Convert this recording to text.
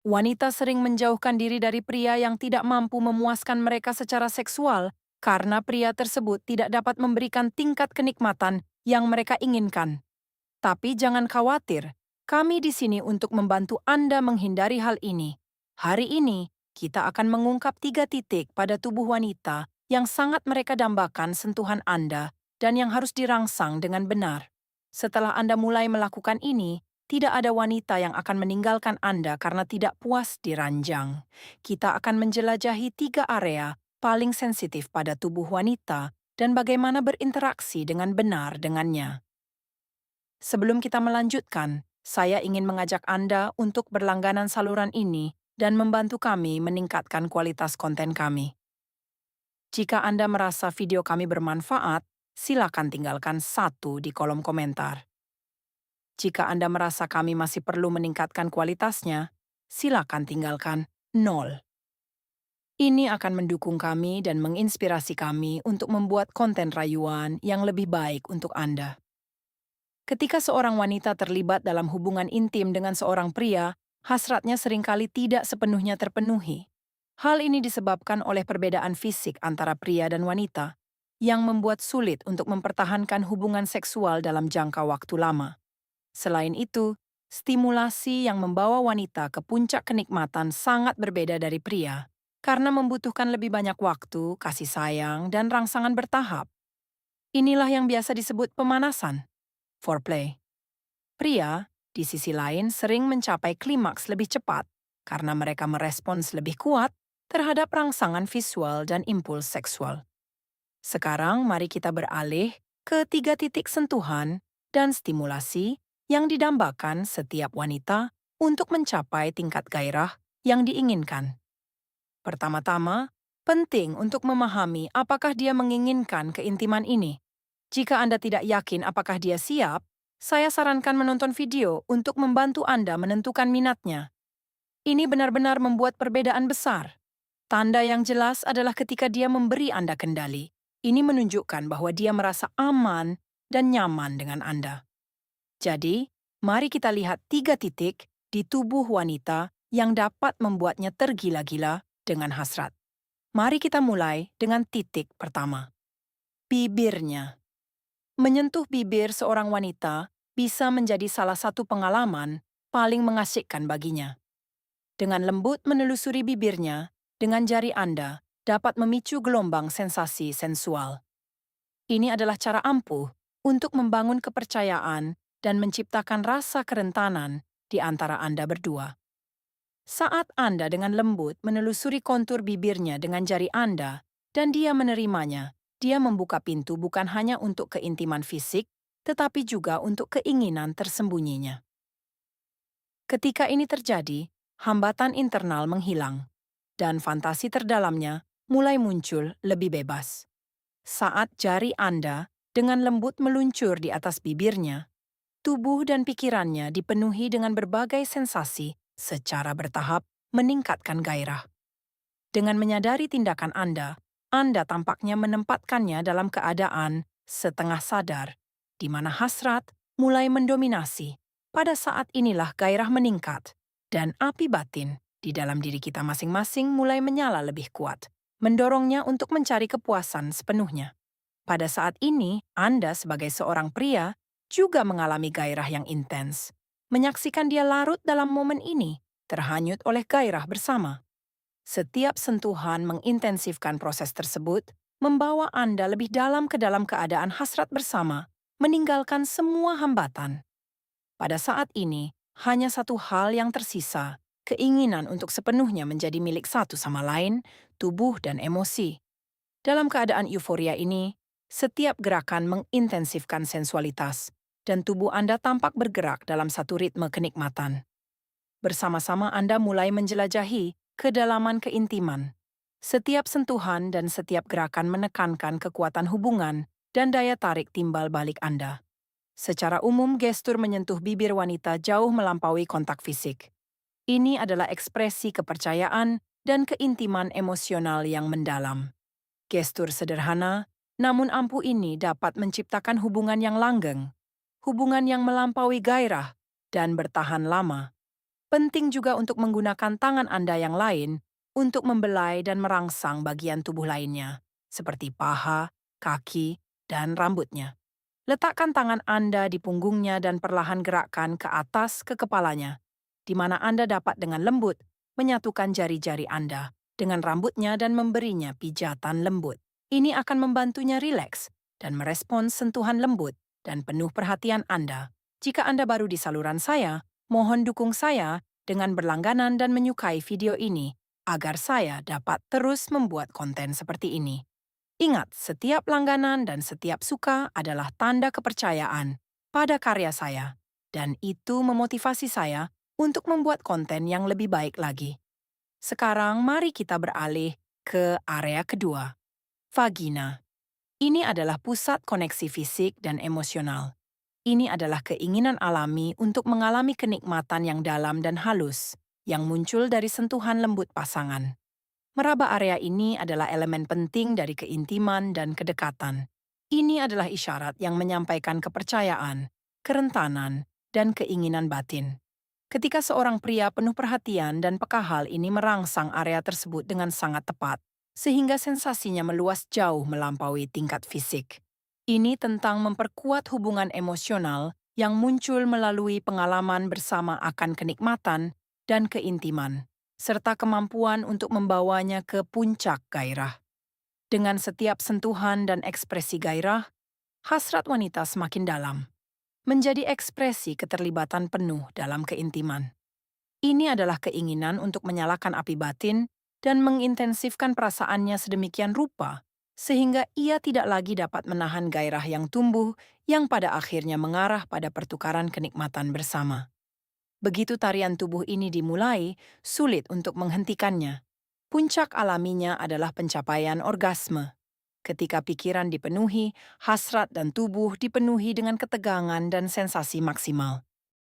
Wanita sering menjauhkan diri dari pria yang tidak mampu memuaskan mereka secara seksual karena pria tersebut tidak dapat memberikan tingkat kenikmatan yang mereka inginkan. Tapi jangan khawatir, kami di sini untuk membantu Anda menghindari hal ini. Hari ini, kita akan mengungkap 3 titik pada tubuh wanita yang sangat mereka dambakan sentuhan Anda dan yang harus dirangsang dengan benar. Setelah Anda mulai melakukan ini, tidak ada wanita yang akan meninggalkan Anda karena tidak puas diranjang. Kita akan menjelajahi 3 area paling sensitif pada tubuh wanita dan bagaimana berinteraksi dengan benar dengannya. Sebelum kita melanjutkan, saya ingin mengajak Anda untuk berlangganan saluran ini dan membantu kami meningkatkan kualitas konten kami. Jika Anda merasa video kami bermanfaat, silakan tinggalkan 1 di kolom komentar. Jika Anda merasa kami masih perlu meningkatkan kualitasnya, silakan tinggalkan 0. Ini akan mendukung kami dan menginspirasi kami untuk membuat konten rayuan yang lebih baik untuk Anda. Ketika seorang wanita terlibat dalam hubungan intim dengan seorang pria, hasratnya seringkali tidak sepenuhnya terpenuhi. Hal ini disebabkan oleh perbedaan fisik antara pria dan wanita, yang membuat sulit untuk mempertahankan hubungan seksual dalam jangka waktu lama. Selain itu, stimulasi yang membawa wanita ke puncak kenikmatan sangat berbeda dari pria, karena membutuhkan lebih banyak waktu, kasih sayang, dan rangsangan bertahap. Inilah yang biasa disebut pemanasan, foreplay. Pria, di sisi lain, sering mencapai klimaks lebih cepat karena mereka merespons lebih kuat terhadap rangsangan visual dan impuls seksual. Sekarang mari kita beralih ke 3 titik sentuhan dan stimulasi yang didambakan setiap wanita untuk mencapai tingkat gairah yang diinginkan. Pertama-tama, penting untuk memahami apakah dia menginginkan keintiman ini. Jika Anda tidak yakin apakah dia siap, saya sarankan menonton video untuk membantu Anda menentukan minatnya. Ini benar-benar membuat perbedaan besar. Tanda yang jelas adalah ketika dia memberi Anda kendali. Ini menunjukkan bahwa dia merasa aman dan nyaman dengan Anda. Jadi, mari kita lihat 3 titik di tubuh wanita yang dapat membuatnya tergila-gila dengan hasrat. Mari kita mulai dengan titik pertama. Bibirnya. Menyentuh bibir seorang wanita bisa menjadi salah satu pengalaman paling mengasyikkan baginya. Dengan lembut menelusuri bibirnya, dengan jari Anda dapat memicu gelombang sensasi sensual. Ini adalah cara ampuh untuk membangun kepercayaan dan menciptakan rasa kerentanan di antara Anda berdua. Saat Anda dengan lembut menelusuri kontur bibirnya dengan jari Anda dan dia menerimanya, dia membuka pintu bukan hanya untuk keintiman fisik, tetapi juga untuk keinginan tersembunyinya. Ketika ini terjadi, hambatan internal menghilang, dan fantasi terdalamnya mulai muncul lebih bebas. Saat jari Anda dengan lembut meluncur di atas bibirnya, tubuh dan pikirannya dipenuhi dengan berbagai sensasi secara bertahap meningkatkan gairah. Dengan menyadari tindakan Anda tampaknya menempatkannya dalam keadaan setengah sadar, di mana hasrat mulai mendominasi. Pada saat inilah gairah meningkat, dan api batin di dalam diri kita masing-masing mulai menyala lebih kuat, mendorongnya untuk mencari kepuasan sepenuhnya. Pada saat ini, Anda sebagai seorang pria juga mengalami gairah yang intens. Menyaksikan dia larut dalam momen ini, terhanyut oleh gairah bersama. Setiap sentuhan mengintensifkan proses tersebut, membawa Anda lebih dalam ke dalam keadaan hasrat bersama, meninggalkan semua hambatan. Pada saat ini, hanya satu hal yang tersisa, keinginan untuk sepenuhnya menjadi milik satu sama lain, tubuh dan emosi. Dalam keadaan euforia ini, setiap gerakan mengintensifkan sensualitas, dan tubuh Anda tampak bergerak dalam satu ritme kenikmatan. Bersama-sama Anda mulai menjelajahi kedalaman keintiman. Setiap sentuhan dan setiap gerakan menekankan kekuatan hubungan dan daya tarik timbal balik Anda. Secara umum, gestur menyentuh bibir wanita jauh melampaui kontak fisik. Ini adalah ekspresi kepercayaan dan keintiman emosional yang mendalam. Gestur sederhana, namun ampuh ini dapat menciptakan hubungan yang langgeng, hubungan yang melampaui gairah, dan bertahan lama. Penting juga untuk menggunakan tangan Anda yang lain untuk membelai dan merangsang bagian tubuh lainnya, seperti paha, kaki, dan rambutnya. Letakkan tangan Anda di punggungnya dan perlahan gerakkan ke atas ke kepalanya, di mana Anda dapat dengan lembut menyatukan jari-jari Anda dengan rambutnya dan memberinya pijatan lembut. Ini akan membantunya rileks dan merespons sentuhan lembut dan penuh perhatian Anda. Jika Anda baru di saluran saya, mohon dukung saya dengan berlangganan dan menyukai video ini agar saya dapat terus membuat konten seperti ini. Ingat, setiap langganan dan setiap suka adalah tanda kepercayaan pada karya saya, dan itu memotivasi saya untuk membuat konten yang lebih baik lagi. Sekarang mari kita beralih ke area kedua, vagina. Ini adalah pusat koneksi fisik dan emosional. Ini adalah keinginan alami untuk mengalami kenikmatan yang dalam dan halus, yang muncul dari sentuhan lembut pasangan. Meraba area ini adalah elemen penting dari keintiman dan kedekatan. Ini adalah isyarat yang menyampaikan kepercayaan, kerentanan, dan keinginan batin. Ketika seorang pria penuh perhatian dan peka hal ini merangsang area tersebut dengan sangat tepat, sehingga sensasinya meluas jauh melampaui tingkat fisik. Ini tentang memperkuat hubungan emosional yang muncul melalui pengalaman bersama akan kenikmatan dan keintiman, serta kemampuan untuk membawanya ke puncak gairah. Dengan setiap sentuhan dan ekspresi gairah, hasrat wanita semakin dalam, menjadi ekspresi keterlibatan penuh dalam keintiman. Ini adalah keinginan untuk menyalakan api batin dan mengintensifkan perasaannya sedemikian rupa, sehingga ia tidak lagi dapat menahan gairah yang tumbuh yang pada akhirnya mengarah pada pertukaran kenikmatan bersama. Begitu tarian tubuh ini dimulai, sulit untuk menghentikannya. Puncak alaminya adalah pencapaian orgasme. Ketika pikiran dipenuhi, hasrat dan tubuh dipenuhi dengan ketegangan dan sensasi maksimal.